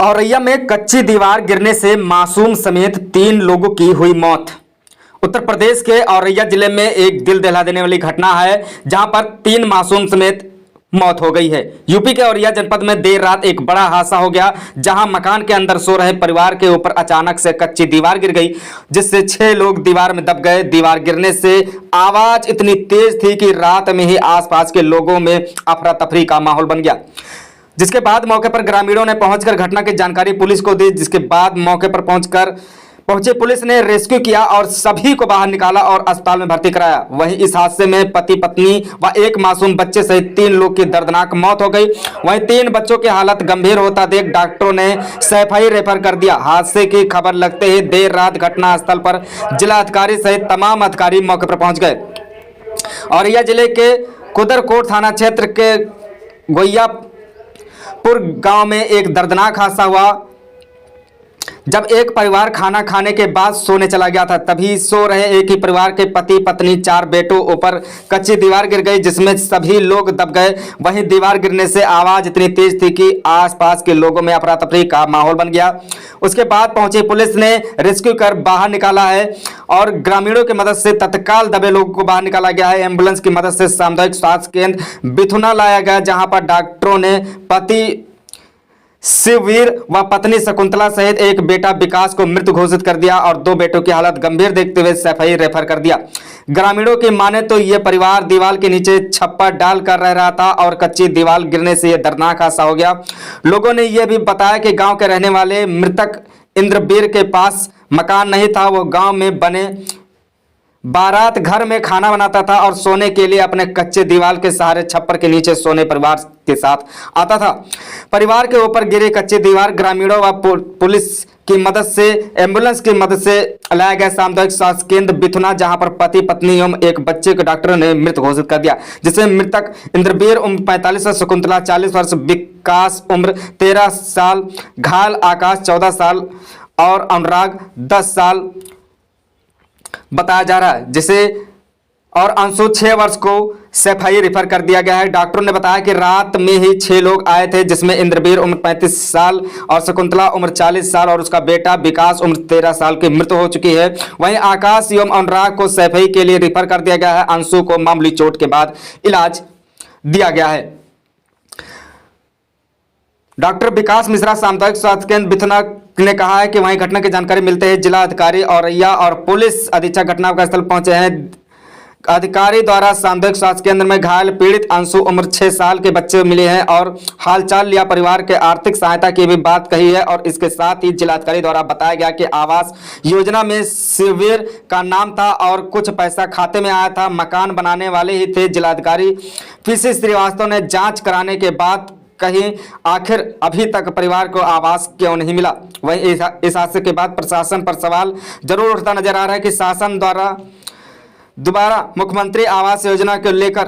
औरैया में कच्ची दीवार गिरने से मासूम समेत 3 लोगों की हुई मौत। उत्तर प्रदेश के औरैया जिले में एक दिल दहला देने वाली घटना है, जहां पर 3 मासूम समेत मौत हो गई है। यूपी के औरैया जनपद में देर रात एक बड़ा हादसा हो गया, जहां मकान के अंदर सो रहे परिवार के ऊपर अचानक से कच्ची दीवार गिर गई, जिससे 6 लोग दीवार में दब गए। दीवार गिरने से आवाज इतनी तेज थी कि रात में ही आसपास के लोगों में अफरा तफरी का माहौल बन गया, जिसके बाद मौके पर ग्रामीणों ने पहुंचकर घटना की जानकारी पुलिस को दी। जिसके बाद मौके पर पहुंची पुलिस ने रेस्क्यू किया और सभी को बाहर निकाला और अस्पताल में भर्ती कराया। वहीं इस हादसे में पति पत्नी व एक मासूम बच्चे सहित 3 लोग की दर्दनाक मौत हो गई। वहीं 3 बच्चों की हालत गंभीर होता देख डॉक्टरों ने सैफई रेफर कर दिया। हादसे की खबर लगते ही देर रात घटनास्थल पर जिलाधिकारी सहित तमाम अधिकारी मौके पर पहुंच गए। औरैया जिले के कुदरकोट थाना क्षेत्र के गोय्यापुर गांव में एक दर्दनाक हादसा हुआ, जब एक परिवार खाना खाने के बाद सोने चला गया था। तभी सो रहे एक ही परिवार के पति पत्नी 4 बेटों ऊपर कच्ची दीवार गिर गई, जिसमें सभी लोग दब गए। वहीं दीवार गिरने से आवाज इतनी तेज थी कि आसपास के लोगों में अफरा तफरी का माहौल बन गया। उसके बाद पहुंची पुलिस ने रेस्क्यू कर बाहर निकाला है और ग्रामीणों की मदद से तत्काल दबे लोगों को बाहर निकाला गया है। एम्बुलेंस की मदद से सामुदायिक स्वास्थ्य केंद्र बिथुना लाया गया, जहां पर डॉक्टरों ने पति शिववीर व पत्नी शकुंतला सहित एक बेटा विकास को मृत घोषित कर दिया और 2 बेटों की हालत गंभीर देखते हुए सैफई रेफर कर दिया। ग्रामीणों की माने तो यह परिवार दीवार के नीचे छप्पर डाल कर रह रहा था और कच्ची दीवार गिरने से यह दर्दनाक हादसा हो गया। लोगों ने यह भी बताया कि गांव के रहने वाले मृतक इंद्रवीर के पास मकान नहीं था। वो गांव में बने बारात घर में खाना बनाता था और सोने के लिए अपने कच्चे दीवार के सहारे छप्पर के नीचे सोने परिवार के साथ आता था। परिवार के ऊपर गिरी कच्ची दीवार ग्रामीणों व पुलिस की मदद से एम्बुलेंस की मदद से लाया गया सामुदायिक स्वास्थ्य केंद्र बिथुना, जहां पर पति पत्नी एवं एक बच्चे को डॉक्टरों ने मृत घोषित कर दिया, जिसमें मृतक इंद्रवीर उम्र 45 वर्ष, शकुंतला 40 वर्ष, विकास उम्र 13 साल, घायल आकाश 14 साल और अनुराग 10 साल बताया जा रहा है, जिसे और अंशु 6 वर्ष को सैफई रेफर कर दिया गया है। डॉक्टरों ने बताया कि रात में ही 6 लोग आए थे, जिसमें इंद्रवीर उम्र 35 साल और शकुंतला उम्र 40 साल और उसका बेटा विकास उम्र 13 साल की मृत्यु हो चुकी है। वहीं आकाश एवं अनुराग को सैफई के लिए रेफर कर दिया गया है। अंशु को मामूली चोट के बाद इलाज दिया गया है। डॉक्टर विकास मिश्रा सामुदायिक स्वास्थ्य केंद्र बिथुना ने कहा है कि वहीं घटना की जानकारी मिलते ही जिला अधिकारी औरैया और पुलिस अधीक्षक घटनास्थल पहुंचे हैं। अधिकारी द्वारा सामुदायिक स्वास्थ्य केंद्र में घायल पीड़ित अंशु उम्र 6 साल के बच्चे मिले हैं और हालचाल लिया। परिवार के आर्थिक सहायता की भी बात कही है और इसके साथ ही जिलाधिकारी द्वारा बताया गया कि आवास योजना में शिववीर का नाम था और कुछ पैसा खाते में आया था। मकान बनाने वाले ही थे। जिलाधिकारी पीसी श्रीवास्तव ने जांच कराने के बाद कहीं आखिर अभी तक परिवार को आवास क्यों नहीं मिला। वहीं इस हादसे के बाद प्रशासन पर सवाल जरूर उठता नजर आ रहा है कि शासन द्वारा दोबारा मुख्यमंत्री आवास योजना को लेकर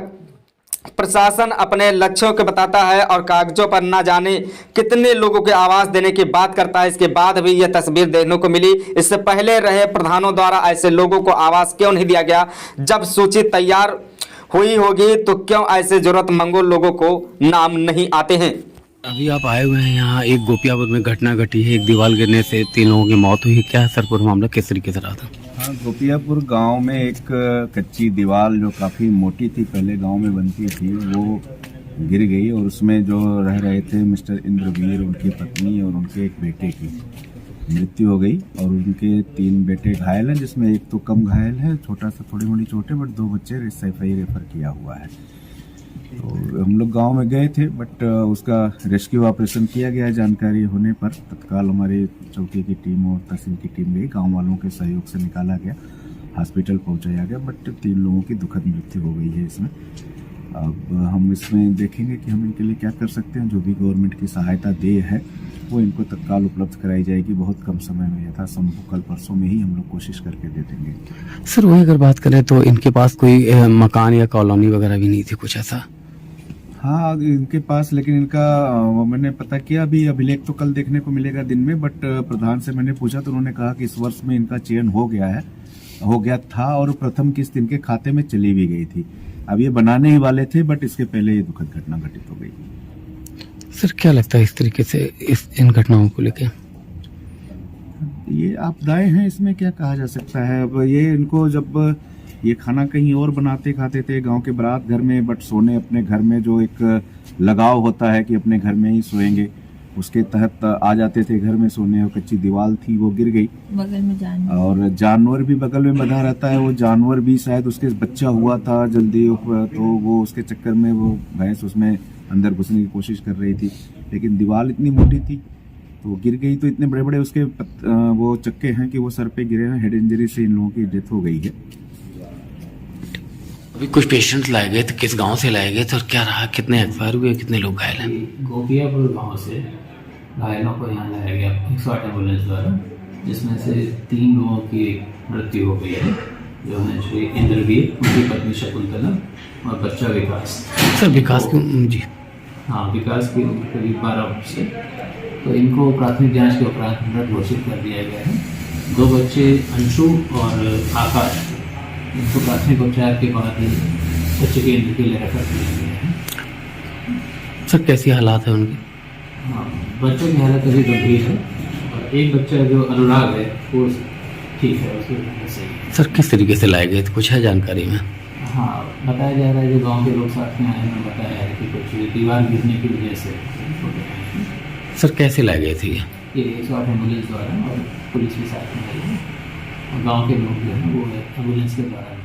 प्रशासन अपने लक्ष्यों को बताता है और कागजों पर ना जाने कितने लोगों के आवास देने की बात करता है। इसके बाद भी यह तस्वीर देखने को मिली। इससे पहले रहे प्रधानों द्वारा ऐसे लोगों को आवास क्यों नहीं दिया गया। जब सूची तैयार हुई होगी तो क्यों ऐसे जरूरतमंदों लोगों को नाम नहीं आते हैं। अभी आप आए हुए हैं यहाँ, एक गोपियापुर में घटना घटी है, एक दीवार गिरने से 3 लोगों की मौत हुई है। क्या सर पूरा मामला किस तरीके से रहा था? हाँ, गोपियापुर गांव में एक कच्ची दीवार जो काफ़ी मोटी थी, पहले गांव में बनती थी, वो गिर गई और उसमें जो रह रहे थे मिस्टर इंद्रवीर, उनकी पत्नी और उनके एक बेटे की मृत्यु हो गई और उनके 3 बेटे घायल हैं, जिसमें एक तो कम घायल है, छोटा सा थोड़ी मोटी चोट है, बट 2 बच्चे सैफई रेफर किया हुआ है। तो हम लोग गांव में गए थे, बट उसका रेस्क्यू ऑपरेशन किया गया। जानकारी होने पर तत्काल हमारी चौकी की टीम और तहसील की टीम गई, गांव वालों के सहयोग से निकाला गया, हॉस्पिटल पहुंचाया गया, बट 3 लोगों की दुखद मृत्यु हो गई है इसमें। अब हम इसमें देखेंगे कि हम इनके लिए क्या कर सकते हैं। जो भी गवर्नमेंट की सहायता दे है वो इनको तत्काल उपलब्ध कराई जाएगी बहुत कम समय में, यथासंभव कल परसों में ही हम लोग कोशिश करके दे देंगे। सर वही अगर बात करें तो इनके पास कोई मकान या कॉलोनी वगैरह भी नहीं थी, कुछ ऐसा? हाँ, इनके पास, लेकिन इनका मैंने पता किया, अभी अभिलेख तो कल देखने को मिलेगा दिन में, बट प्रधान से मैंने पूछा तो उन्होंने कहा कि इस वर्ष में इनका चयन हो गया था और प्रथम किस्त इनके खाते में चली भी गई थी। अब ये बनाने ही वाले थे, बट इसके पहले ये दुखद घटना घटित हो गई। सर क्या लगता है इस तरीके से इन घटनाओं को लेकर? ये आपदाएं हैं, इसमें क्या कहा जा सकता है। अब ये इनको जब ये खाना कहीं और बनाते खाते थे गांव के बारात घर में, बट सोने अपने घर में जो एक लगाव होता है कि अपने घर में ही सोएंगे, उसके तहत आ जाते थे घर में सोने। और कच्ची दीवार थी, वो गिर गई, बगल में जानवर, और जानवर भी बगल में बंधा रहता है। वो जानवर भी शायद उसके बच्चा हुआ था जल्दी, तो वो उसके चक्कर में वो भैंस उसमें अंदर घुसने की कोशिश कर रही थी, लेकिन दीवार इतनी मोटी थी तो गिर गई। तो इतने बड़े बड़े उसके वो चक्के हैं कि वो सर पे गिरे हैं। हेड इंजरी से इन लोगों की डेथ हो गई है। अभी कुछ पेशेंट्स लाए गए थे, किस गांव से लाए गए थे और क्या रहा, कितने एक्सपायर हुए, कितने लोग घायल हैं? गोपियापुर गांव से घायलों को यहाँ लाया गया 108 एम्बुलेंस द्वारा, जिसमें से 3 लोगों की मृत्यु हो गई है, जो है श्री इंद्रवीर, उनकी पत्नी शकुंतला और बच्चा विकास। सर विकास जी, हाँ, विकास की उम्र करीब 12 वर्ष है। तो इनको प्राथमिक जांच के उपरांत मृत घोषित कर दिया गया है। 2 बच्चे अंशु और आकाश, इनको प्राथमिक उपचार के बाद उच्च केंद्र के लिए रेफर किया गया है। सर कैसी हालात है उनकी? हाँ, बच्चों की हालत अभी गंभीर है और एक बच्चा जो अनुराग है वो ठीक है, उसकी हालत सही है। सर किस तरीके से लाए गए थे, कुछ है जानकारी में? हाँ, बताया जा रहा है, जो गांव के लोग साथ में आए हैं बताया है कि कुछ दीवार गिरने की वजह से। सर कैसे लाए गए थे ये 108 एम्बुलेंस द्वारा, और पुलिस भी साथ में आई है, और गाँव के लोग जो हैं वो एम्बुलेंस के द्वारा